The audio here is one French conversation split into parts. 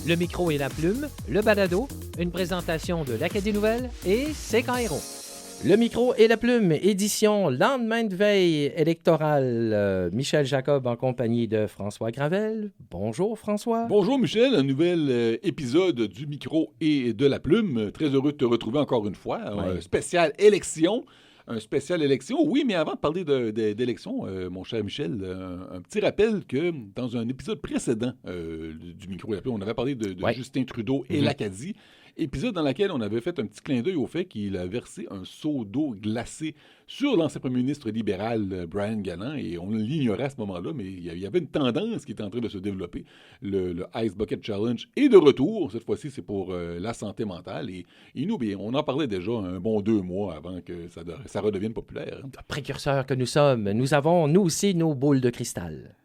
Le micro et la plume, le balado, une présentation de l'Acadie Nouvelle et C'est quand héros. Le micro et la plume, édition lendemain de veille électorale. Michel Jacob en compagnie de François Gravel. Bonjour François. Bonjour Michel, un nouvel épisode du micro et de la plume. Très heureux de te retrouver encore une fois. Ouais. Un spécial élection. Un spécial élection, oui, mais avant de parler d'élection, mon cher Michel, un petit rappel que dans un épisode précédent du micro et la plume, on avait parlé de Justin Trudeau et l'Acadie. Épisode dans lequel on avait fait un petit clin d'œil au fait qu'il a versé un seau d'eau glacée sur l'ancien premier ministre libéral Brian Gallant, et on l'ignorait à ce moment-là, mais il y avait une tendance qui était en train de se développer. Le Ice Bucket Challenge est de retour. Cette fois-ci, c'est pour la santé mentale. Et nous, bien, on en parlait déjà un bon 2 mois avant que ça redevienne populaire. Précurseurs que nous sommes, nous avons, nous aussi, nos boules de cristal.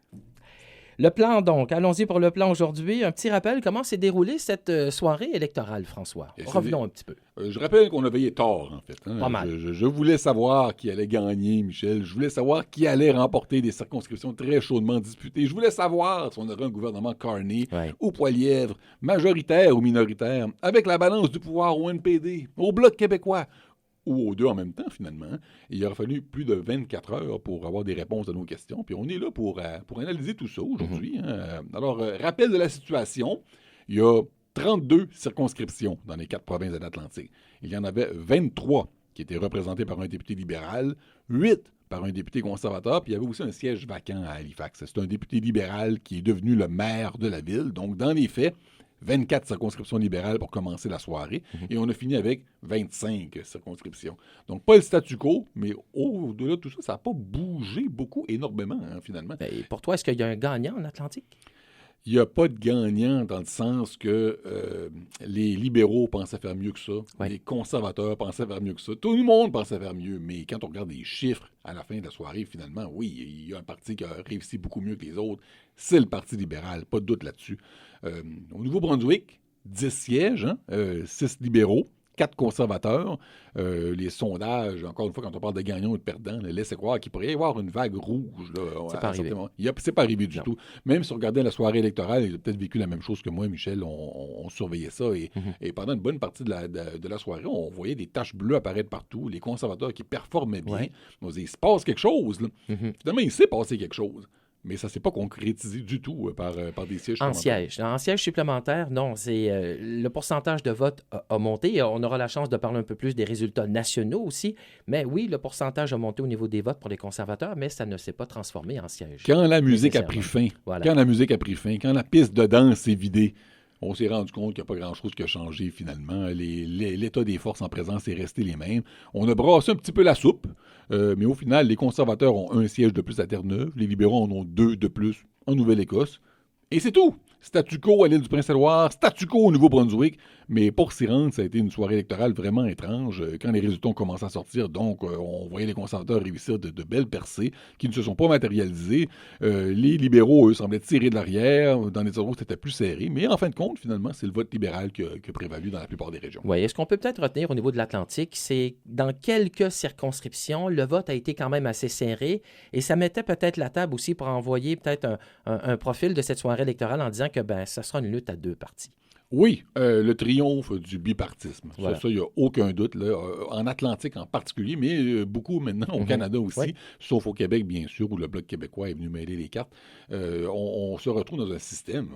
Le plan, donc. Allons-y pour le plan aujourd'hui. Un petit rappel, comment s'est déroulée cette soirée électorale, François? Revenons un petit peu. Je rappelle qu'on a veillé tard, en fait. Pas mal. Je voulais savoir qui allait gagner, Michel. Je voulais savoir qui allait remporter des circonscriptions très chaudement disputées. Je voulais savoir si on aurait un gouvernement Carney ou Poilièvre, majoritaire ou minoritaire, avec la balance du pouvoir au NPD, au Bloc québécois, ou aux deux en même temps, finalement. Il aura fallu plus de 24 heures pour avoir des réponses à nos questions. Puis on est là pour analyser tout ça aujourd'hui. Alors, rappel de la situation, il y a 32 circonscriptions dans les 4 provinces de l'Atlantique. Il y en avait 23 qui étaient représentées par un député libéral, 8 par un député conservateur, puis il y avait aussi un siège vacant à Halifax. C'est un député libéral qui est devenu le maire de la ville. Donc, dans les faits, 24 circonscriptions libérales pour commencer la soirée, et on a fini avec 25 circonscriptions. Donc, pas le statu quo, mais au-delà de tout ça, ça n'a pas bougé beaucoup, énormément, finalement. Et pour toi, est-ce qu'il y a un gagnant en Atlantique? Il n'y a pas de gagnant dans le sens que les libéraux pensaient faire mieux que ça, les conservateurs pensaient faire mieux que ça, tout le monde pensait faire mieux, mais quand on regarde les chiffres à la fin de la soirée, finalement, oui, il y a un parti qui a réussi beaucoup mieux que les autres, c'est le Parti libéral, pas de doute là-dessus. Au Nouveau-Brunswick, 10 sièges, 6 libéraux, 4 conservateurs. Les sondages, encore une fois, quand on parle de gagnants ou de perdants, laissent croire qu'il pourrait y avoir une vague rouge. Là, c'est pas arrivé. C'est pas arrivé du tout. Même si on regardait la soirée électorale, ils ont peut-être vécu la même chose que moi, Michel. On surveillait ça. Et pendant une bonne partie de la soirée, on voyait des taches bleues apparaître partout. Les conservateurs qui performaient bien. On disait, il se passe quelque chose. Là. Finalement, il s'est passé quelque chose. Mais ça ne s'est pas concrétisé du tout par des sièges supplémentaires. En siège supplémentaire, non. Le pourcentage de vote a monté. On aura la chance de parler un peu plus des résultats nationaux aussi. Mais oui, le pourcentage a monté au niveau des votes pour les conservateurs, mais ça ne s'est pas transformé en siège. Quand la musique a pris fin, quand la piste de danse s'est vidée, on s'est rendu compte qu'il n'y a pas grand-chose qui a changé finalement. L'état des forces en présence est resté les mêmes. On a brassé un petit peu la soupe, mais au final, les conservateurs ont un siège de plus à Terre-Neuve, les libéraux en ont 2 de plus en Nouvelle-Écosse. Et c'est tout! Statu quo à l'île du Prince-Édouard, statu quo au Nouveau-Brunswick. Mais pour s'y rendre, ça a été une soirée électorale vraiment étrange. Quand les résultats ont commencé à sortir, donc, on voyait les conservateurs réussir de belles percées qui ne se sont pas matérialisées. Les libéraux, eux, semblaient tirer de l'arrière. Dans les endroits où c'était plus serré. Mais en fin de compte, finalement, c'est le vote libéral qui a prévalu dans la plupart des régions. Oui. Est-ce qu'on peut peut-être retenir au niveau de l'Atlantique, c'est dans quelques circonscriptions, le vote a été quand même assez serré et ça mettait peut-être la table aussi pour envoyer peut-être un profil de cette soirée électorale en disant que ça sera une lutte à 2 partis. Oui, le triomphe du bipartisme. Voilà. Ça, il n'y a aucun doute. Là, en Atlantique en particulier, mais beaucoup maintenant au Canada aussi, sauf au Québec, bien sûr, où le Bloc québécois est venu mêler les cartes. On se retrouve dans un système.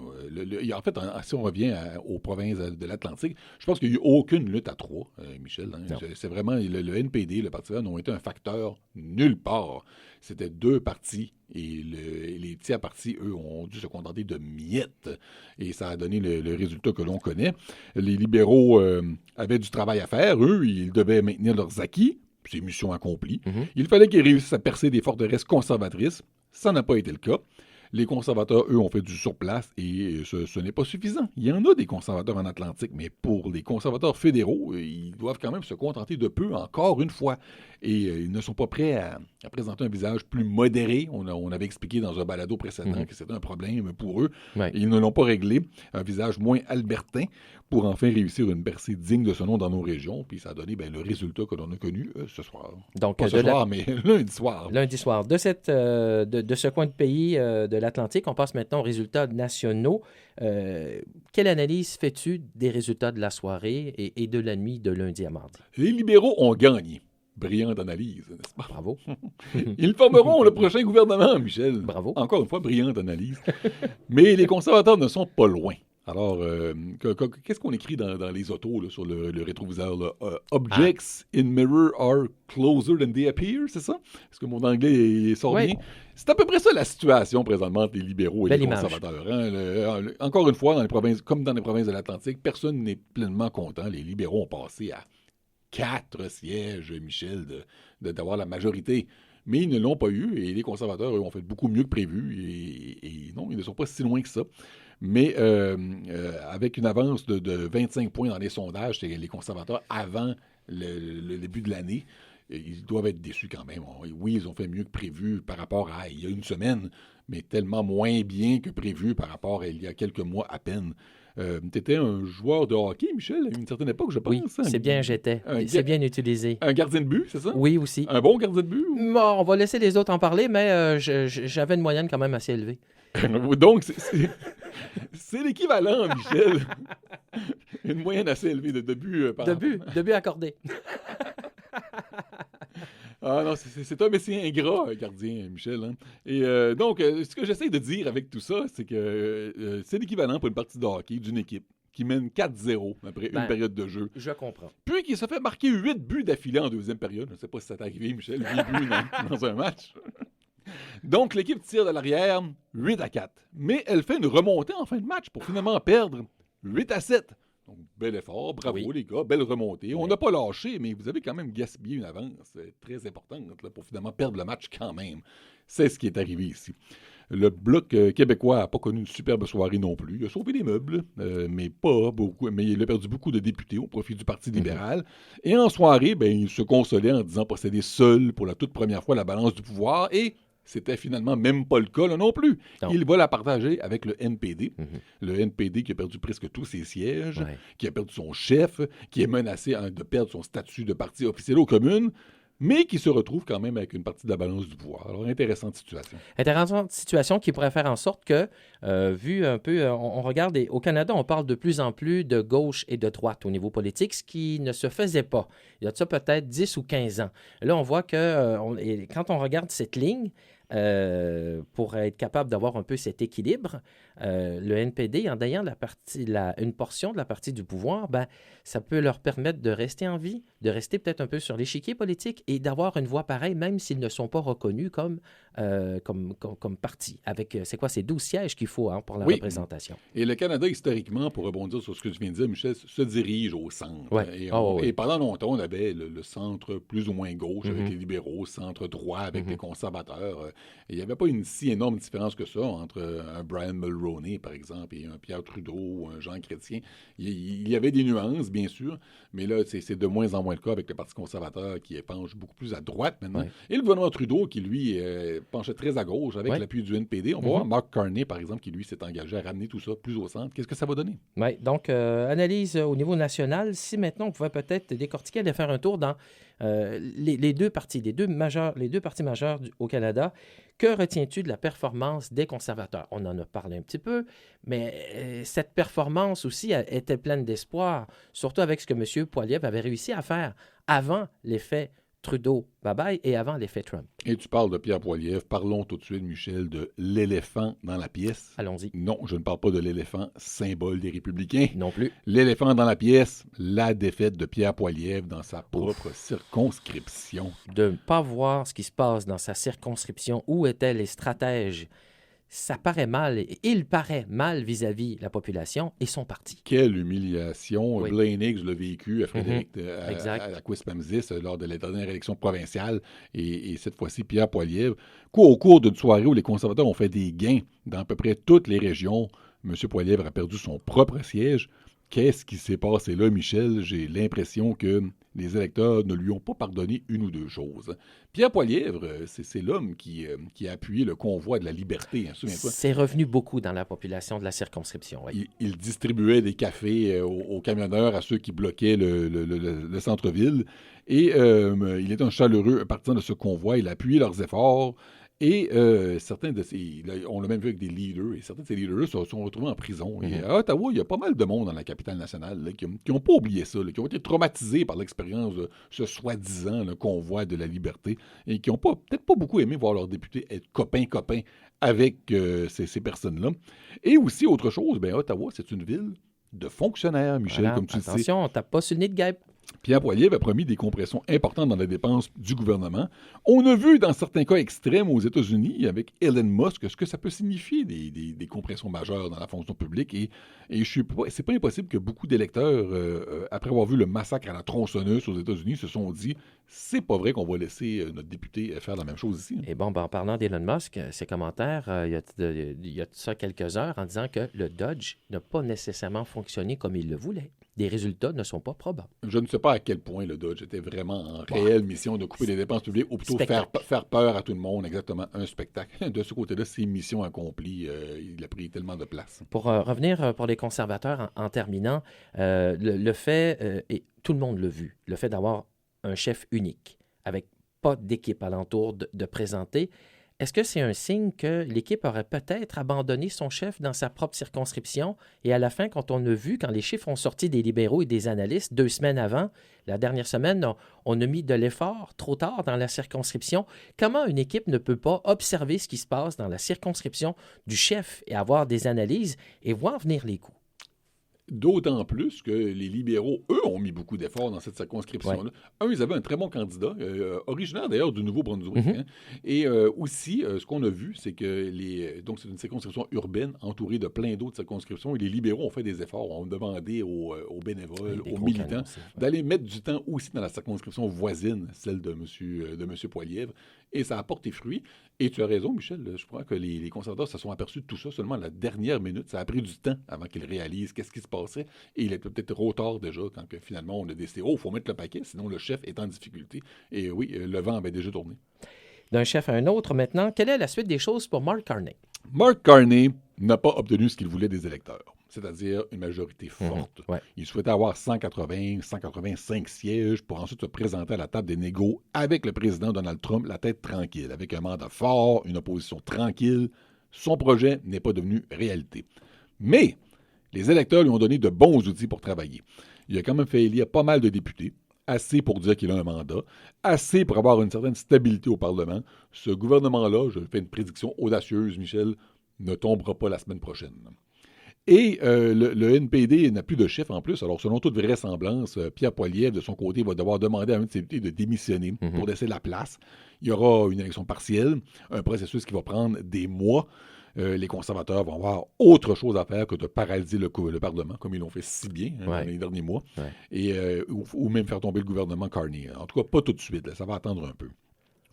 En fait, si on revient aux provinces de l'Atlantique, je pense qu'il n'y a eu aucune lutte à 3, Michel. C'est vraiment le NPD, le Parti vert, n'ont été un facteur nulle part. C'était 2 partis et les tiers partis, eux, ont dû se contenter de miettes. Et ça a donné le résultat que l'on connaît. Les libéraux avaient du travail à faire. Eux, ils devaient maintenir leurs acquis. C'est mission accomplie. Il fallait qu'ils réussissent à percer des forteresses conservatrices. Ça n'a pas été le cas. Les conservateurs, eux, ont fait du surplace et ce n'est pas suffisant. Il y en a des conservateurs en Atlantique, mais pour les conservateurs fédéraux, ils doivent quand même se contenter de peu, encore une fois. Et ils ne sont pas prêts à présenter un visage plus modéré. On avait expliqué dans un balado précédent que c'était un problème pour eux. Ouais. Ils ne l'ont pas réglé. Un visage moins albertain pour enfin réussir une percée digne de ce nom dans nos régions. Puis ça a donné le résultat que l'on a connu ce soir. Donc, pas ce soir, mais lundi soir. Lundi soir. De ce coin de pays, de l'Atlantique. On passe maintenant aux résultats nationaux. Quelle analyse fais-tu des résultats de la soirée et de la nuit de lundi à mardi? Les libéraux ont gagné. Brillante analyse, n'est-ce pas? Bravo. Ils formeront le prochain gouvernement, Michel. Bravo. Encore une fois, brillante analyse. Mais les conservateurs ne sont pas loin. Alors, qu'est-ce qu'on écrit dans les autos là, sur le rétroviseur? Là? Objects in mirror are closer than they appear, c'est ça? Est-ce que mon anglais sort bien? C'est à peu près ça la situation présentement entre les libéraux et Belle les image. conservateurs. Hein? Encore une fois, comme dans les provinces de l'Atlantique, personne n'est pleinement content. Les libéraux ont passé à 4 sièges, Michel, d'avoir la majorité. Mais ils ne l'ont pas eu et les conservateurs, eux, ont fait beaucoup mieux que prévu. Et non, ils ne sont pas si loin que ça. Mais avec une avance de 25 points dans les sondages, c'est les conservateurs avant le début de l'année, ils doivent être déçus quand même. Oui, ils ont fait mieux que prévu par rapport à il y a une semaine, mais tellement moins bien que prévu par rapport à il y a quelques mois à peine. Tu étais un joueur de hockey, Michel, à une certaine époque, je pense. Oui, c'est bien c'est bien utilisé. Un gardien de but, c'est ça? Oui, aussi. Un bon gardien de but? Bon, on va laisser les autres en parler, mais j'avais une moyenne quand même assez élevée. Donc, c'est l'équivalent, Michel. Une moyenne assez élevée de buts par De but accordé. Ah non, c'est un métier ingrat, un gardien, Michel. Hein? Et donc, ce que j'essaie de dire avec tout ça, c'est que c'est l'équivalent pour une partie de hockey d'une équipe qui mène 4-0 après une période de jeu. Je comprends. Puis qui se fait marquer 8 buts d'affilée en deuxième période. Je ne sais pas si ça t'est arrivé, Michel, 8 buts dans un match. Donc, l'équipe tire de l'arrière 8-4. Mais elle fait une remontée en fin de match pour finalement perdre 8-7. Donc, bel effort, bravo les gars, belle remontée. On n'a pas lâché, mais vous avez quand même gaspillé une avance très importante là, pour finalement perdre le match quand même. C'est ce qui est arrivé ici. Le Bloc québécois n'a pas connu une superbe soirée non plus. Il a sauvé des meubles, mais pas beaucoup. Mais il a perdu beaucoup de députés au profit du Parti libéral. Et en soirée, il se consolait en disant posséder seul pour la toute première fois la balance du pouvoir et c'était finalement même pas le cas là non plus. Non. Il va la partager avec le NPD. Le NPD qui a perdu presque tous ses sièges, qui a perdu son chef, qui est menacé de perdre son statut de parti officiel aux communes, mais qui se retrouve quand même avec une partie de la balance du pouvoir. Alors, intéressante situation. Intéressante situation qui pourrait faire en sorte que, vu un peu, on regarde, au Canada, on parle de plus en plus de gauche et de droite au niveau politique, ce qui ne se faisait pas. Il y a de ça peut-être 10 ou 15 ans. Là, on voit que quand on regarde cette ligne, pour être capable d'avoir un peu cet équilibre, le NPD, en ayant une portion de la partie du pouvoir, ça peut leur permettre de rester en vie, de rester peut-être un peu sur l'échiquier politique et d'avoir une voix pareille, même s'ils ne sont pas reconnus comme parti. Avec, c'est 12 sièges qu'il faut pour la représentation. Et le Canada, historiquement, pour rebondir sur ce que tu viens de dire, Michel, se dirige au centre. Ouais. Et pendant longtemps, on avait le centre plus ou moins gauche avec les libéraux, centre droit avec les conservateurs. Il n'y avait pas une si énorme différence que ça entre un Brian Mulroney, par exemple, et un Pierre Trudeau ou un Jean Chrétien. Il y avait des nuances, bien sûr, mais là, c'est de moins en moins le cas avec le Parti conservateur qui penche beaucoup plus à droite maintenant. Ouais. Et le gouvernement Trudeau qui, lui, penchait très à gauche avec l'appui du NPD. On va voir Mark Carney, par exemple, qui, lui, s'est engagé à ramener tout ça plus au centre. Qu'est-ce que ça va donner? Oui, donc, analyse au niveau national. Si maintenant, on pouvait peut-être décortiquer, aller faire un tour dans les deux partis, les deux partis majeurs au Canada. Que retiens-tu de la performance des conservateurs? On en a parlé un petit peu, mais cette performance aussi était pleine d'espoir, surtout avec ce que M. Poilievre avait réussi à faire avant l'effet Trudeau, bye-bye, et avant l'effet Trump. Et tu parles de Pierre Poilievre. Parlons tout de suite, Michel, de l'éléphant dans la pièce. Allons-y. Non, je ne parle pas de l'éléphant, symbole des Républicains. Non plus. L'éléphant dans la pièce, la défaite de Pierre Poilievre dans sa propre circonscription. De ne pas voir ce qui se passe dans sa circonscription, où étaient les stratèges, ça paraît mal, et il paraît mal vis-à-vis la population et son parti. Quelle humiliation. Oui. Blaine Higgs l'a vécu à Frédéric à Quispamsis lors de la dernière élection provinciale et cette fois-ci Pierre Poilievre. Au cours d'une soirée où les conservateurs ont fait des gains dans à peu près toutes les régions, M. Poilievre a perdu son propre siège. Qu'est-ce qui s'est passé là, Michel? J'ai l'impression que les électeurs ne lui ont pas pardonné une ou deux choses. Pierre Poilievre, c'est l'homme qui a appuyé le convoi de la liberté, hein, souviens-toi. C'est revenu beaucoup dans la population de la circonscription, oui. Il distribuait des cafés aux camionneurs, à ceux qui bloquaient le centre-ville. Et il est un chaleureux partisan de ce convoi. Il a appuyé leurs efforts. Et certains de ces... Là, on l'a même vu avec des leaders, et certains de ces leaders-là se sont retrouvés en prison. Et à Ottawa, il y a pas mal de monde dans la capitale nationale là, qui n'ont pas oublié ça, là, qui ont été traumatisés par l'expérience de ce soi-disant là, convoi de la liberté, et qui n'ont peut-être pas beaucoup aimé voir leurs députés être copains-copains avec ces personnes-là. Et aussi, autre chose, Ottawa, c'est une ville de fonctionnaires, Michel, Voilà, comme tu le sais. attention, on ne tape pas sur le nid de guêpe. Pierre Poilievre a promis des compressions importantes dans les dépenses du gouvernement. On a vu dans certains cas extrêmes aux États-Unis avec Elon Musk ce que ça peut signifier des compressions majeures dans la fonction publique. Et c'est pas impossible que beaucoup d'électeurs, après avoir vu le massacre à la tronçonneuse aux États-Unis, se sont dit c'est pas vrai qu'on va laisser notre député faire la même chose ici. Et bon, en parlant d'Elon Musk, ses commentaires, il y a de ça quelques heures en disant que le Dodge n'a pas nécessairement fonctionné comme il le voulait. Les résultats ne sont pas probants. Je ne sais pas à quel point le Dodge était vraiment en réelle mission de couper les dépenses publiques, ou plutôt faire peur à tout le monde, exactement, un spectacle. De ce côté-là, c'est mission accomplie. Il a pris tellement de place. Pour revenir pour les conservateurs, en terminant, le fait, et tout le monde l'a vu, le fait d'avoir un chef unique, avec pas d'équipe alentour de présenter, est-ce que c'est un signe que l'équipe aurait peut-être abandonné son chef dans sa propre circonscription? Et à la fin, quand les chiffres ont sorti des libéraux et des analystes 2 semaines avant, la dernière semaine, on a mis de l'effort trop tard dans la circonscription. Comment une équipe ne peut pas observer ce qui se passe dans la circonscription du chef et avoir des analyses et voir venir les coups? D'autant plus que les libéraux, eux, ont mis beaucoup d'efforts dans cette circonscription-là. Ils avaient un très bon candidat, originaire d'ailleurs du Nouveau-Brunswick. Hein. Et aussi, ce qu'on a vu, c'est que donc c'est une circonscription urbaine entourée de plein d'autres circonscriptions. Et les libéraux ont fait des efforts, ont demandé aux bénévoles, aux militants, d'aller mettre du temps aussi dans la circonscription voisine, celle de M. Poilievre. Et ça a porté fruit. Et tu as raison, Michel, je crois que les conservateurs se sont aperçus de tout ça seulement à la dernière minute. Ça a pris du temps avant qu'ils réalisent qu'est-ce qui se passait. Et il était peut-être trop tard déjà quand finalement on a décidé « Oh, il faut mettre le paquet, sinon le chef est en difficulté. » Et oui, le vent avait déjà tourné. D'un chef à un autre maintenant, quelle est la suite des choses pour Mark Carney? Mark Carney n'a pas obtenu ce qu'il voulait des électeurs, c'est-à-dire une majorité forte. Il souhaitait avoir 180, 185 sièges pour ensuite se présenter à la table des négos avec le président Donald Trump, la tête tranquille, avec un mandat fort, une opposition tranquille. Son projet n'est pas devenu réalité. Mais les électeurs lui ont donné de bons outils pour travailler. Il a quand même fait élire pas mal de députés, assez pour dire qu'il a un mandat, assez pour avoir une certaine stabilité au Parlement. Ce gouvernement-là, je fais une prédiction audacieuse, Michel, ne tombera pas la semaine prochaine. Et le NPD n'a plus de chef en plus. Alors, selon toute vraisemblance, Pierre Poilievre, de son côté, va devoir demander à un de ses députés de démissionner pour laisser la place. Il y aura une élection partielle, un processus qui va prendre des mois. Les conservateurs vont avoir autre chose à faire que de paralyser le Parlement, comme ils l'ont fait si bien dans les derniers mois, et, ou même faire tomber le gouvernement Carney. En tout cas, pas tout de suite. Là, ça va attendre un peu.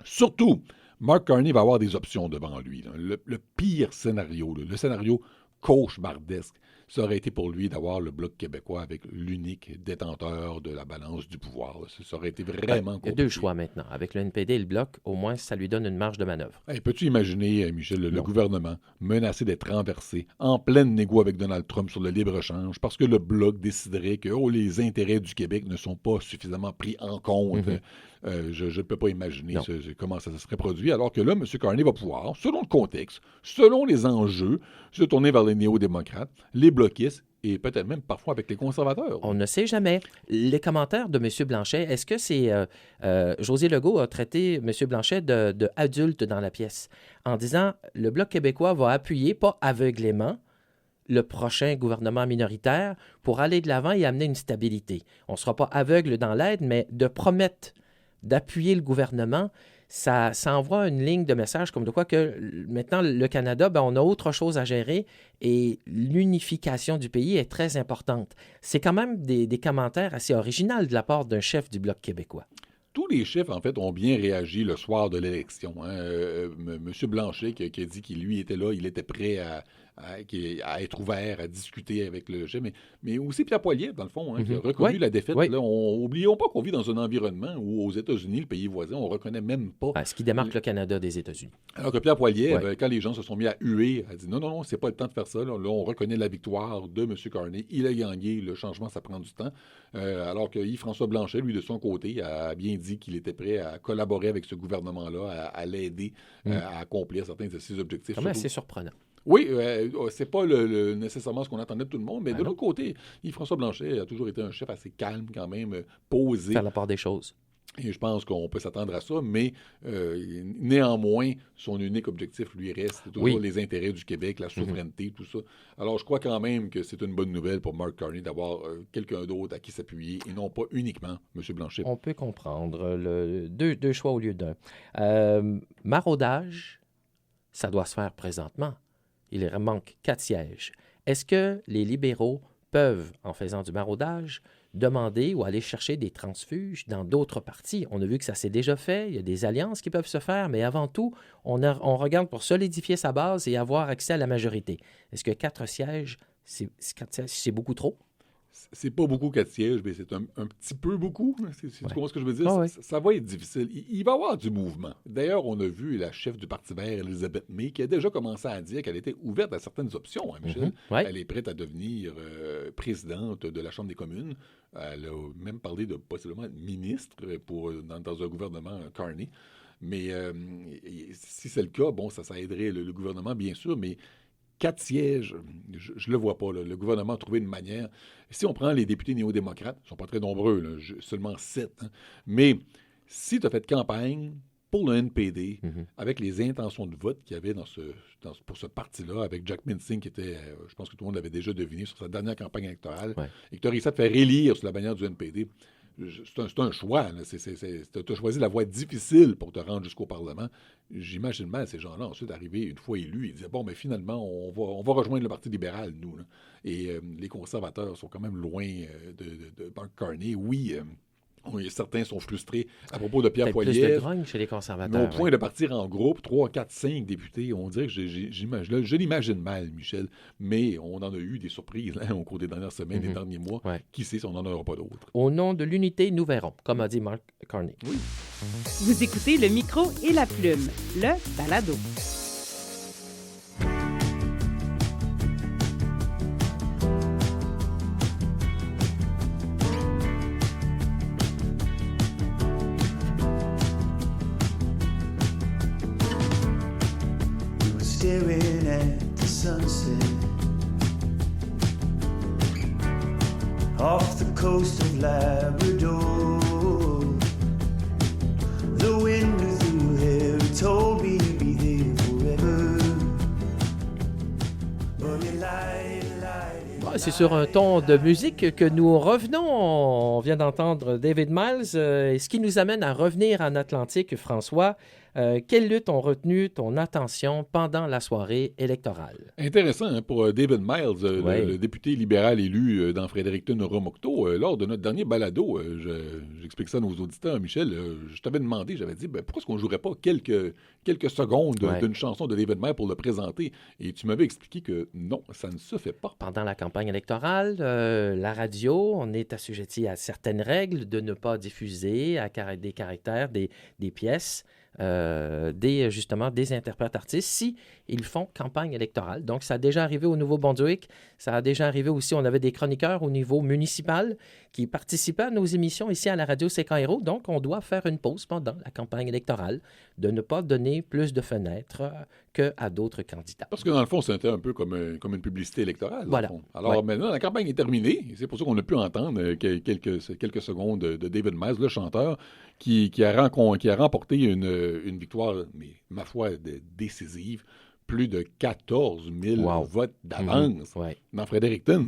Surtout, Mark Carney va avoir des options devant lui. Le pire scénario, le scénario cauchemardesque, ça aurait été pour lui d'avoir le Bloc québécois avec l'unique détenteur de la balance du pouvoir. Ça aurait été vraiment compliqué. Il y a 2 choix maintenant. Avec le NPD et le Bloc, au moins, ça lui donne une marge de manœuvre. Peux-tu imaginer, Michel, le gouvernement menacé d'être renversé en pleine négo avec Donald Trump sur le libre-échange parce que le Bloc déciderait que les intérêts du Québec ne sont pas suffisamment pris en compte. Je ne peux pas imaginer comment ça se serait produit, alors que là, M. Carney va pouvoir, selon le contexte, selon les enjeux, se tourner vers les néo-démocrates, les bloquistes et peut-être même parfois avec les conservateurs. On ne sait jamais. Les commentaires de M. Blanchet, est-ce que c'est... José Legault a traité M. Blanchet de adulte dans la pièce en disant le Bloc québécois va appuyer, pas aveuglément, le prochain gouvernement minoritaire pour aller de l'avant et amener une stabilité. On ne sera pas aveugle dans l'aide, mais de promettre d'appuyer le gouvernement, ça envoie une ligne de message comme de quoi que maintenant, le Canada, on a autre chose à gérer et l'unification du pays est très importante. C'est quand même des commentaires assez originaux de la part d'un chef du Bloc québécois. Tous les chefs, en fait, ont bien réagi le soir de l'élection. M. Blanchet qui a dit qu'il, lui, était là, il était prêt à à être ouvert, à discuter avec le GE, mais aussi Pierre Poilievre, dans le fond, qui a reconnu la défaite. Oui. Là, oublions pas qu'on vit dans un environnement où, aux États-Unis, le pays voisin, on ne reconnaît même pas. Ce qui démarque le Canada des États-Unis. Alors que Pierre Poilievre, quand les gens se sont mis à huer, a dit non, c'est pas le temps de faire ça. Là, on reconnaît la victoire de M. Carney. Il a gagné. Le changement, ça prend du temps. Alors que Yves-François Blanchet, lui, de son côté, a bien dit qu'il était prêt à collaborer avec ce gouvernement-là, à l'aider à accomplir certains de ses objectifs. Quand même assez surprenant. Oui, c'est pas nécessairement ce qu'on attendait de tout le monde, mais de l'autre côté, Yves-François Blanchet a toujours été un chef assez calme quand même, posé. Faire la part des choses. Et je pense qu'on peut s'attendre à ça, mais néanmoins, son unique objectif lui reste toujours les intérêts du Québec, la souveraineté, tout ça. Alors, je crois quand même que c'est une bonne nouvelle pour Mark Carney d'avoir quelqu'un d'autre à qui s'appuyer et non pas uniquement M. Blanchet. On peut comprendre. Deux choix au lieu d'un. Maraudage, ça doit se faire présentement. Il manque 4 sièges. Est-ce que les libéraux peuvent, en faisant du maraudage, demander ou aller chercher des transfuges dans d'autres partis? On a vu que ça s'est déjà fait, il y a des alliances qui peuvent se faire, mais avant tout, on regarde pour solidifier sa base et avoir accès à la majorité. Est-ce que 4 sièges, c'est beaucoup trop? C'est pas beaucoup 4 sièges, mais c'est un petit peu beaucoup. Tu comprends ce que je veux dire? Ça va être difficile. Il va y avoir du mouvement. D'ailleurs, on a vu la chef du Parti vert, Elisabeth May, qui a déjà commencé à dire qu'elle était ouverte à certaines options, Michel. Elle est prête à devenir présidente de la Chambre des communes. Elle a même parlé de possiblement ministre dans un gouvernement Carney. Mais si c'est le cas, ça aiderait le gouvernement, bien sûr, mais 4 sièges, je ne le vois pas. Là. Le gouvernement a trouvé une manière. Si on prend les députés néo-démocrates, ils ne sont pas très nombreux, là, seulement 7. Mais si tu as fait campagne pour le NPD, avec les intentions de vote qu'il y avait pour ce parti-là, avec Jack Mincing, qui était, je pense que tout le monde l'avait déjà deviné, sur sa dernière campagne électorale, et que tu as réussi à te faire élire sur la bannière du NPD, c'est un choix. Tu as choisi la voie difficile pour te rendre jusqu'au Parlement. J'imagine mal ces gens-là, ensuite, arriver une fois élus, ils disaient, finalement, on va rejoindre le Parti libéral, nous. Là. Et les conservateurs sont quand même loin de Mark Carney. Oui, certains sont frustrés à propos de Pierre Poilievre. Plus de grogne chez les conservateurs. Mais au point de partir en groupe, 3, 4, 5 députés, on dirait que je l'imagine mal, Michel. Mais on en a eu des surprises au cours des dernières semaines, des derniers mois. Qui sait si on n'en aura pas d'autres. Au nom de l'unité, nous verrons, comme a dit Mark Carney. Oui. Vous écoutez Le micro et la plume, le balado. Staring at the sunset off the coast of Labrador. The wind blew through here, it told me you'd be here forever. But you lied. C'est sur un ton de musique que nous revenons. On vient d'entendre David Miles, et ce qui nous amène à revenir en Atlantique, François. Quelles luttes ont retenu ton attention pendant la soirée électorale? Intéressant pour David Miles, le député libéral élu dans Fredericton-Romocto. Lors de notre dernier balado, j'explique ça à nos auditeurs, Michel, je t'avais demandé, j'avais dit, pourquoi est-ce qu'on ne jouerait pas quelques secondes d'une chanson de David Miles pour le présenter? Et tu m'avais expliqué que non, ça ne se fait pas. Pendant la campagne électorale, la radio, on est assujetti à certaines règles de ne pas diffuser des caractères, des pièces, justement des interprètes artistes si ils font campagne électorale. Donc, ça a déjà arrivé au Nouveau-Brunswick, ça a déjà arrivé aussi, on avait des chroniqueurs au niveau municipal qui participaient à nos émissions ici à la radio CKRO. Donc, on doit faire une pause pendant la campagne électorale, de ne pas donner plus de fenêtres qu'à d'autres candidats. Parce que dans le fond, c'était un peu comme une publicité électorale. Voilà. Alors maintenant, la campagne est terminée. C'est pour ça qu'on a pu entendre quelques secondes de David Miles, le chanteur, qui a remporté une victoire, mais ma foi, décisive. Plus de 14 000 votes d'avance dans Fredericton.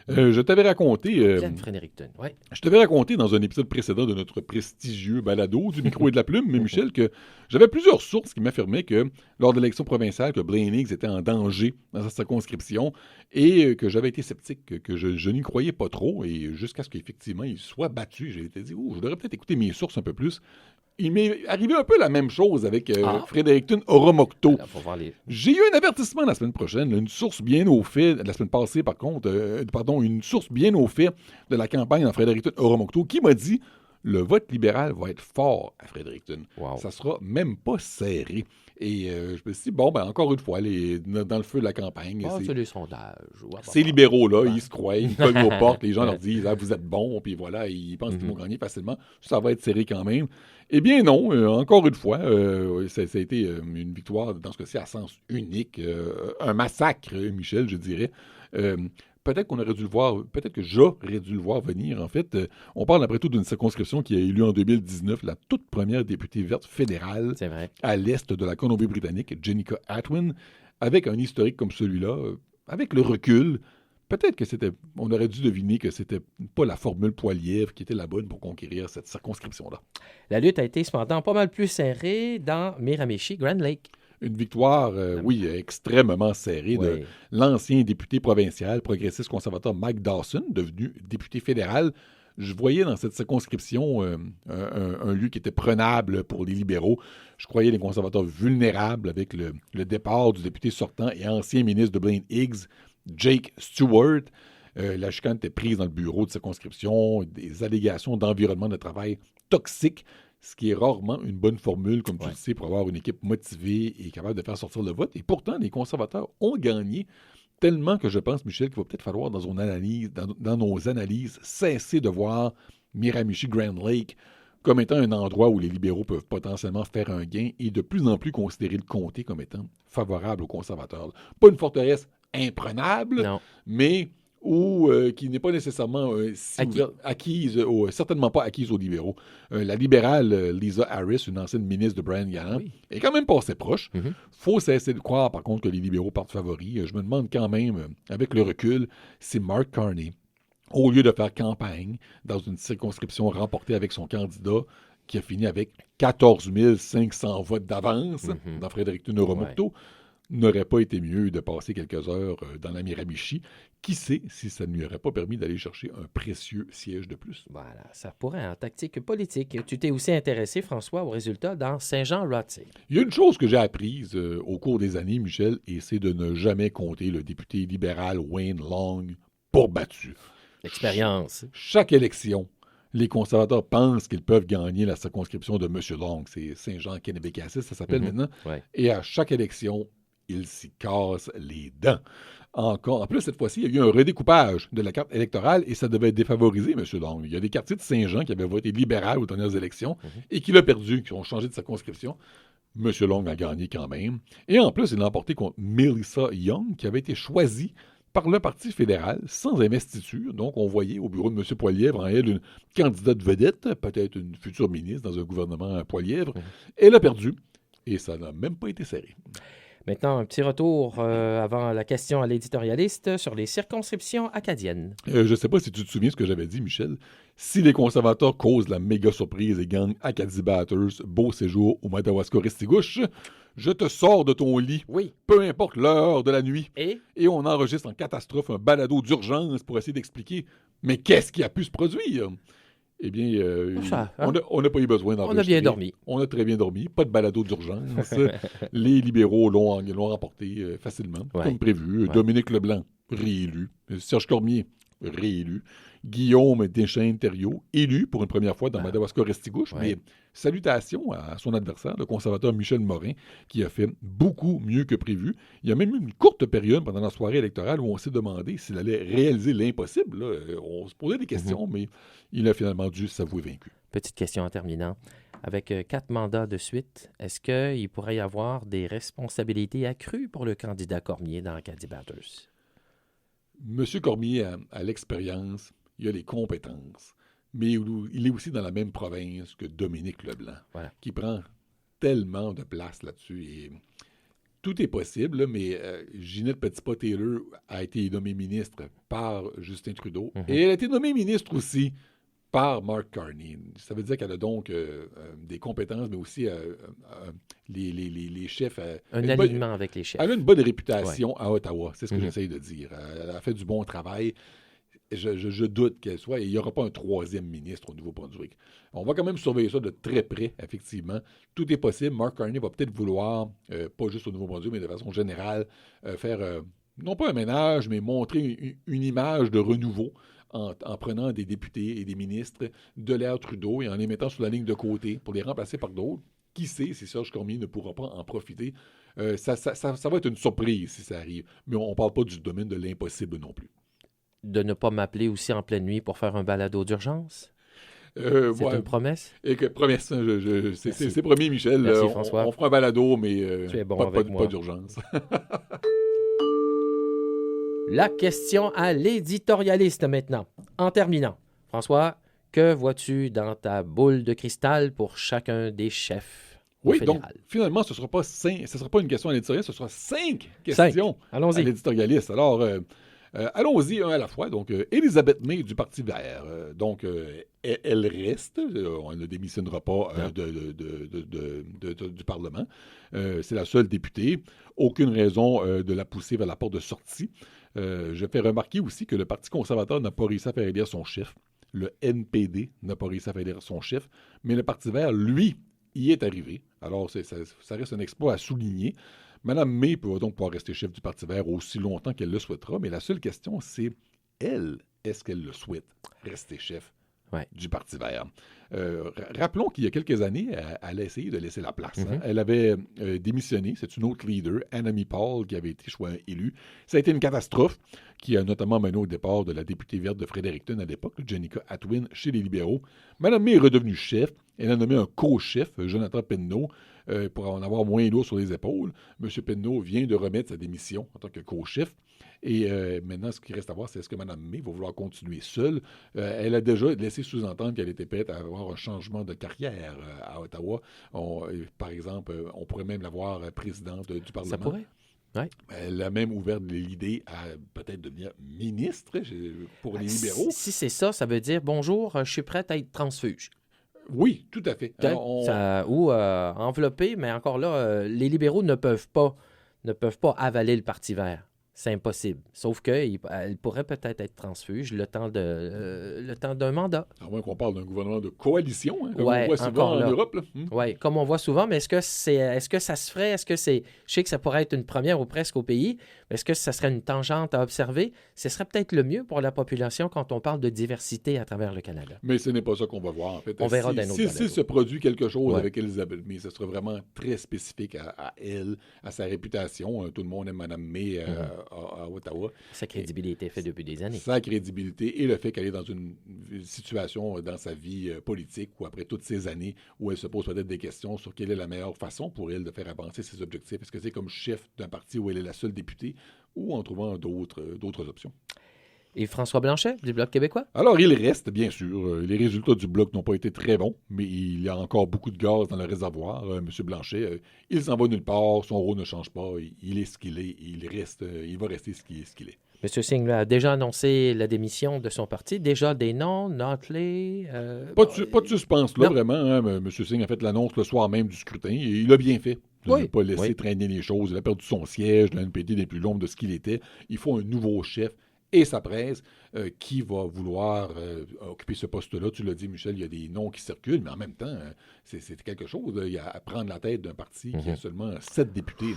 Je t'avais raconté... Fredericton, oui. Je t'avais raconté dans un épisode précédent de notre prestigieux balado du micro et de la plume, mais Michel, que j'avais plusieurs sources qui m'affirmaient que lors de l'élection provinciale, que Blaine Higgs était en danger dans sa circonscription et que j'avais été sceptique, que je n'y croyais pas trop et jusqu'à ce qu'effectivement il soit battu, j'ai été dit, je devrais peut-être écouter mes sources un peu plus. Il m'est arrivé un peu la même chose avec Ah. Fredericton Oromocto. Alors, faut voir les... J'ai eu un avertissement la semaine prochaine, une source bien au fait, la semaine passée par contre, une source bien au fait de la campagne en Fredericton Oromocto qui m'a dit le vote libéral va être fort à Fredericton. Wow. Ça sera même pas serré. Et je me suis dit, bon, ben encore une fois, dans le feu de la campagne, Ah, c'est les sondages. Ouais, ces libéraux-là, Ouais. ils se croient, ils cognent aux portes, les gens leur disent ah, vous êtes bons, puis voilà, ils pensent qu'ils vont gagner facilement. Ça va être serré quand même. Eh bien non, encore une fois, ça a été une victoire, dans ce cas-ci, à sens unique. Un massacre, Michel, je dirais. Peut-être qu'on aurait dû le voir, peut-être que j'aurais dû le voir venir, en fait. On parle après tout d'une circonscription qui a eu lieu en 2019, la toute première députée verte fédérale c'est vrai. à l'est de la Colombie-Britannique, Jenica Atwin, avec un historique comme celui-là, avec le recul, peut-être que on aurait dû deviner que c'était pas la formule Poilievre qui était la bonne pour conquérir cette circonscription-là. La lutte a été cependant pas mal plus serrée dans Miramichi, Grand Lake. Une victoire, oui, extrêmement serrée de Oui. l'ancien député provincial, progressiste conservateur Mike Dawson, devenu député fédéral. Je voyais dans cette circonscription un lieu qui était prenable pour les libéraux. Je croyais les conservateurs vulnérables avec le départ du député sortant et ancien ministre de Blaine Higgs, Jake Stewart. La chicane était prise dans le bureau de circonscription, des allégations d'environnement de travail toxique, ce qui est rarement une bonne formule, comme tu le sais, pour avoir une équipe motivée et capable de faire sortir le vote. Et pourtant, les conservateurs ont gagné tellement que je pense, Michel, qu'il va peut-être falloir, dans nos analyses, cesser de voir Miramichi Grand Lake comme étant un endroit où les libéraux peuvent potentiellement faire un gain et de plus en plus considérer le comté comme étant favorable aux conservateurs. Pas une forteresse imprenable, Non. mais qui n'est pas nécessairement certainement pas acquise aux libéraux. La libérale Lisa Harris, une ancienne ministre de Brian Gallant, est quand même passée proche. Faut cesser de croire, par contre, que les libéraux partent favoris. Je me demande quand même, avec le recul, si Mark Carney, au lieu de faire campagne dans une circonscription remportée avec son candidat, qui a fini avec 14 500 votes d'avance dans Fredericton Oromocto, n'aurait pas été mieux de passer quelques heures dans la Miramichi. Qui sait si ça ne lui aurait pas permis d'aller chercher un précieux siège de plus. Voilà, ça pourrait en tactique politique. Tu t'es aussi intéressé, François, aux résultats dans Saint-Jean-Rothsay. Il y a une chose que j'ai apprise au cours des années, Michel, et c'est de ne jamais compter le député libéral Wayne Long pour battu. L'expérience. Chaque élection, les conservateurs pensent qu'ils peuvent gagner la circonscription de M. Long. C'est Saint-Jean-Kennebécassis, ça s'appelle maintenant. Ouais. Et à chaque élection, il s'y casse les dents. En plus, cette fois-ci, il y a eu un redécoupage de la carte électorale et ça devait défavoriser M. Long. Il y a des quartiers de Saint-Jean qui avaient voté libéral aux dernières élections et qui l'ont perdu, qui ont changé de circonscription. M. Long a gagné quand même. Et en plus, il l'a emporté contre Melissa Young, qui avait été choisie par le Parti fédéral sans investiture. Donc, on voyait au bureau de M. Poilievre en elle une candidate vedette, peut-être une future ministre dans un gouvernement Poilievre. Elle a perdu et ça n'a même pas été serré. Maintenant, un petit retour avant la question à l'éditorialiste sur les circonscriptions acadiennes. Je ne sais pas si tu te souviens ce que j'avais dit, Michel. Si les conservateurs causent la méga surprise et gagnent Acadie Batters, beau séjour au Madawaska-Restigouche, je te sors de ton lit, peu importe l'heure de la nuit, et on enregistre en catastrophe un balado d'urgence pour essayer d'expliquer mais qu'est-ce qui a pu se produire? Eh bien, on n'a pas eu besoin d'enregistrer. On a bien dormi. On a très bien dormi. Pas de balado d'urgence. Les libéraux l'ont remporté facilement, comme prévu. Dominique Leblanc, réélu. Serge Cormier, réélu. Guillaume Deschênes-Thériault, élu pour une première fois dans Madawaska-Restigouche. Mais salutations à son adversaire, le conservateur Michel Morin, qui a fait beaucoup mieux que prévu. Il y a même eu une courte période pendant la soirée électorale où on s'est demandé s'il allait réaliser l'impossible. Là. On se posait des questions, mais il a finalement dû s'avouer vaincu. Petite question en terminant. Avec 4 mandats de suite, est-ce qu'il pourrait y avoir des responsabilités accrues pour le candidat Cormier dans Acadie Batters? M. Cormier a l'expérience, il a les compétences, mais il est aussi dans la même province que Dominique Leblanc, qui prend tellement de place là-dessus. Et tout est possible, là, mais Ginette Petitpas-Taylor a été nommée ministre par Justin Trudeau, et elle a été nommée ministre aussi par Mark Carney. Ça veut dire qu'elle a donc des compétences, mais aussi les chefs... Un alignement avec les chefs. Elle a une bonne réputation à Ottawa, c'est ce que j'essaye de dire. Elle a fait du bon travail. je doute qu'elle soit. Et il n'y aura pas un troisième ministre au Nouveau-Brunswick. On va quand même surveiller ça de très près, effectivement. Tout est possible. Mark Carney va peut-être vouloir, pas juste au Nouveau-Brunswick, mais de façon générale, faire, non pas un ménage, mais montrer une image de renouveau en prenant des députés et des ministres de l'ère Trudeau et en les mettant sur la ligne de côté pour les remplacer par d'autres. Qui sait si Serge Cormier ne pourra pas en profiter? Ça va être une surprise si ça arrive. Mais on ne parle pas du domaine de l'impossible non plus. De ne pas m'appeler aussi en pleine nuit pour faire un balado d'urgence? C'est une promesse? Et que promesse, c'est promis, Michel. Merci, François. On fera un balado, mais tu es bon pas d'urgence. La question à l'éditorialiste maintenant. En terminant, François, que vois-tu dans ta boule de cristal pour chacun des chefs au fédéral? Donc finalement, ce ne sera pas une question à l'éditorialiste, ce sera 5 questions à l'éditorialiste. Alors, allons-y un à la fois. Donc, Elisabeth May du Parti vert. Elle reste. On ne démissionnera pas du Parlement. C'est la seule députée. Aucune raison de la pousser vers la porte de sortie. Je fais remarquer aussi que le Parti conservateur n'a pas réussi à faire élire son chef. Le NPD n'a pas réussi à faire élire son chef. Mais le Parti vert, lui, y est arrivé. Alors, ça reste un exploit à souligner. Mme May peut donc pouvoir rester chef du Parti vert aussi longtemps qu'elle le souhaitera. Mais la seule question, c'est elle, est-ce qu'elle le souhaite, rester chef du Parti vert? Rappelons qu'il y a quelques années, elle a essayé de laisser la place. Mm-hmm. Elle avait démissionné. C'est une autre leader, Annemie Paul, qui avait été élue. Ça a été une catastrophe qui a notamment mené au départ de la députée verte de Fredericton à l'époque, Jenica Atwin, chez les libéraux. Mme May est redevenue chef. Elle a nommé un co-chef, Jonathan Penneau, pour en avoir moins lourd sur les épaules. M. Penneau vient de remettre sa démission en tant que co-chef. Et maintenant, ce qui reste à voir, c'est est-ce que Mme May va vouloir continuer seule. Elle a déjà laissé sous-entendre qu'elle était prête à avoir un changement de carrière à Ottawa. Par exemple, on pourrait même l'avoir présidente du Parlement. Ça pourrait. Ouais. Elle a même ouvert l'idée à peut-être devenir ministre pour les libéraux. Si c'est ça, ça veut dire « Bonjour, je suis prête à être transfuge ». Oui, tout à fait. Alors, ou enveloppé, mais encore là, les libéraux ne peuvent pas avaler le Parti vert. C'est impossible. Sauf qu'elle pourrait peut-être être transfuge le temps d'un mandat. À moins qu'on parle d'un gouvernement de coalition, comme on voit souvent en Europe. Oui, comme on voit souvent, mais est-ce que ça se ferait? Je sais que ça pourrait être une première ou presque au pays, mais est-ce que ça serait une tangente à observer? Ce serait peut-être le mieux pour la population quand on parle de diversité à travers le Canada. Mais ce n'est pas ça qu'on va voir, en fait. On verra d'un autre balado. Si se produit quelque chose avec Elisabeth May, ce sera vraiment très spécifique à elle, à sa réputation. Tout le monde aime Mme May à Ottawa. Sa crédibilité fait depuis des années. Sa crédibilité et le fait qu'elle est dans une situation dans sa vie politique où après toutes ces années où elle se pose peut-être des questions sur quelle est la meilleure façon pour elle de faire avancer ses objectifs. Est-ce que c'est comme chef d'un parti où elle est la seule députée ou en trouvant d'autres options? Et François Blanchet, du Bloc québécois? Alors, il reste, bien sûr. Les résultats du Bloc n'ont pas été très bons, mais il y a encore beaucoup de gaz dans le réservoir. M. Blanchet, il s'en va nulle part, son rôle ne change pas, il est ce qu'il est, il va rester ce qu'il est. M. Singh a déjà annoncé la démission de son parti. Déjà des noms, Notley... Pas de suspense, là, vraiment. M. Singh a fait l'annonce le soir même du scrutin et il a bien fait. De ne pas laisser traîner les choses. Il a perdu son siège, le NPD n'est plus l'ombre de ce qu'il était. Il faut un nouveau chef et sa presse qui va vouloir occuper ce poste-là. Tu l'as dit, Michel, il y a des noms qui circulent, mais en même temps, c'est quelque chose. Il y a à prendre la tête d'un parti qui a seulement 7 députés.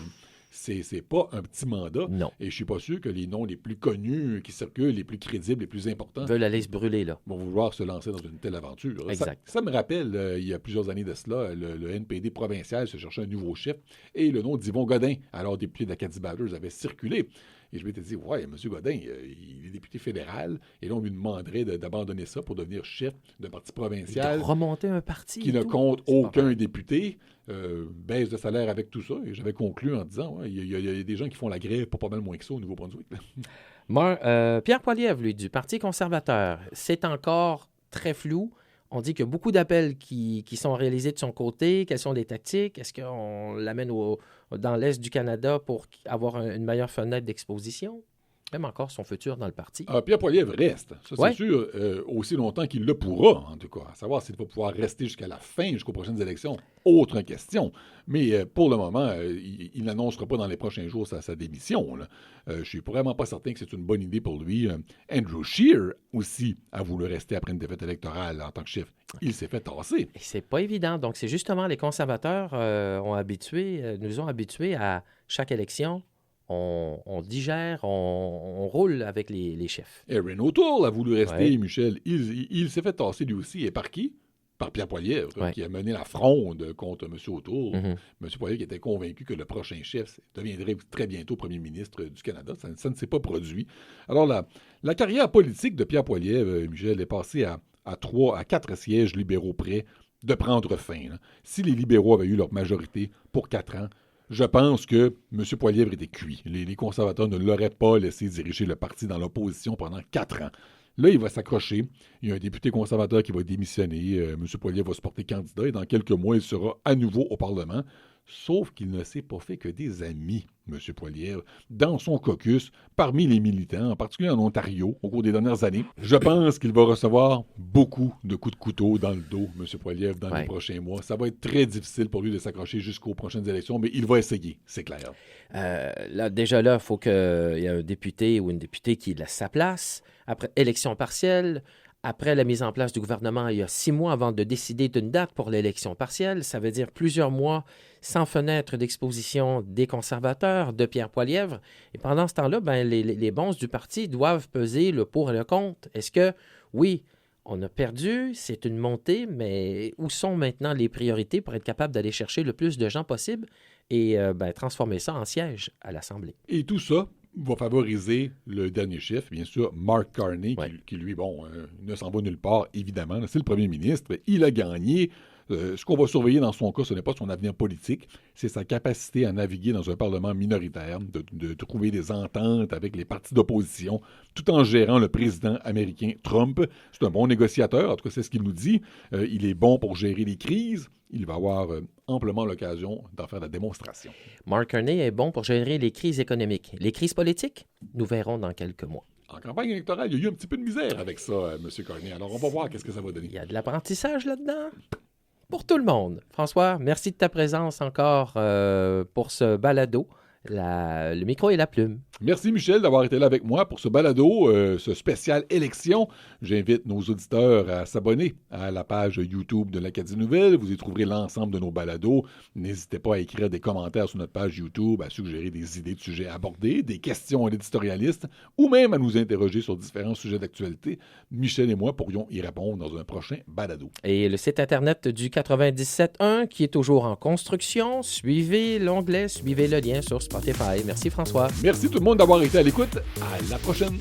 C'est pas un petit mandat. Non. Et je suis pas sûr que les noms les plus connus qui circulent, les plus crédibles, les plus importants... veulent aller se brûler, là. ...vont vouloir se lancer dans une telle aventure. Exact. Ça me rappelle, il y a plusieurs années de cela, le NPD provincial se cherchait un nouveau chef et le nom d'Yvon Godin, alors député d'Acadie Batters, avait circulé. Et je m'étais dit, ouais, M. Godin, il est député fédéral, et là, on lui demanderait d'abandonner ça pour devenir chef d'un parti provincial. De remonter un parti. Qui ne compte aucun député, baisse de salaire avec tout ça. Et j'avais conclu en disant, ouais, il y a des gens qui font la grève pour pas mal moins que ça au Nouveau-Brunswick. Pierre Poilievre, lui, du Parti conservateur, c'est encore très flou. On dit qu'il y a beaucoup d'appels qui sont réalisés de son côté. Quelles sont les tactiques? Est-ce qu'on l'amène dans l'Est du Canada pour avoir une meilleure fenêtre d'exposition? même encore son futur dans le parti. Pierre Poilievre reste, ça Ouais. c'est sûr, aussi longtemps qu'il le pourra, en tout cas. À savoir s'il va pouvoir rester jusqu'à la fin, jusqu'aux prochaines élections, autre question. Mais pour le moment, il n'annoncera pas dans les prochains jours sa démission. Là. Je suis vraiment pas certain que c'est une bonne idée pour lui. Andrew Scheer aussi a voulu rester après une défaite électorale en tant que chef. Il s'est fait tasser. Et c'est pas évident. Donc, c'est justement les conservateurs nous ont habitués à chaque élection. On digère, on roule avec les chefs. Erin O'Toole a voulu rester, Ouais. Michel. Il s'est fait tasser lui aussi. Et par qui? Par Pierre Poilievre, Ouais. qui a mené la fronde contre M. O'Toole. Mhm. M. Poilievre qui était convaincu que le prochain chef deviendrait très bientôt premier ministre du Canada. Ça ne s'est pas produit. Alors, la carrière politique de Pierre Poilievre, Michel, est passée à 4 sièges libéraux près de prendre fin. Là. Si les libéraux avaient eu leur majorité pour 4 ans, je pense que M. Poilievre était cuit. Les conservateurs ne l'auraient pas laissé diriger le parti dans l'opposition pendant 4 ans. Là, il va s'accrocher. Il y a un député conservateur qui va démissionner. M. Poilievre va se porter candidat et dans quelques mois, il sera à nouveau au Parlement. Sauf qu'il ne s'est pas fait que des amis, M. Poilievre, dans son caucus, parmi les militants, en particulier en Ontario, au cours des dernières années. Je pense qu'il va recevoir beaucoup de coups de couteau dans le dos, M. Poilievre, dans Ouais. les prochains mois. Ça va être très difficile pour lui de s'accrocher jusqu'aux prochaines élections, mais il va essayer, c'est clair. Déjà là, il faut qu'il y ait un député ou une députée qui laisse sa place. Après élection partielle, après la mise en place du gouvernement, il y a 6 mois avant de décider d'une date pour l'élection partielle. Ça veut dire plusieurs mois sans fenêtre d'exposition des conservateurs, de Pierre Poilievre. Et pendant ce temps-là, les bonzes du parti doivent peser le pour et le contre. Est-ce que, oui, on a perdu, c'est une montée, mais où sont maintenant les priorités pour être capable d'aller chercher le plus de gens possible et transformer ça en siège à l'Assemblée? Et tout ça va favoriser le dernier chef, bien sûr, Mark Carney, Ouais. qui lui, ne s'en va nulle part, évidemment. C'est le premier ministre. Il a gagné. Ce qu'on va surveiller dans son cas, ce n'est pas son avenir politique, c'est sa capacité à naviguer dans un parlement minoritaire, de trouver des ententes avec les partis d'opposition, tout en gérant le président américain Trump. C'est un bon négociateur, en tout cas, c'est ce qu'il nous dit. Il est bon pour gérer les crises. Il va avoir amplement l'occasion d'en faire la démonstration. Mark Carney est bon pour gérer les crises économiques. Les crises politiques, nous verrons dans quelques mois. En campagne électorale, il y a eu un petit peu de misère avec ça, M. Carney. Alors, on va voir qu'est-ce que ça va donner. Il y a de l'apprentissage là-dedans pour tout le monde. François, merci de ta présence encore pour ce balado. Le micro et la plume. Merci, Michel, d'avoir été là avec moi pour ce balado, ce spécial élection. J'invite nos auditeurs à s'abonner à la page YouTube de l'Acadie Nouvelle. Vous y trouverez l'ensemble de nos balados. N'hésitez pas à écrire des commentaires sur notre page YouTube, à suggérer des idées de sujets abordés, des questions à l'éditorialiste, ou même à nous interroger sur différents sujets d'actualité. Michel et moi pourrions y répondre dans un prochain balado. Et le site Internet du 97.1 qui est toujours en construction. Suivez l'onglet, suivez le lien sur Spotify. Merci François. Merci tout le monde d'avoir été à l'écoute. À la prochaine.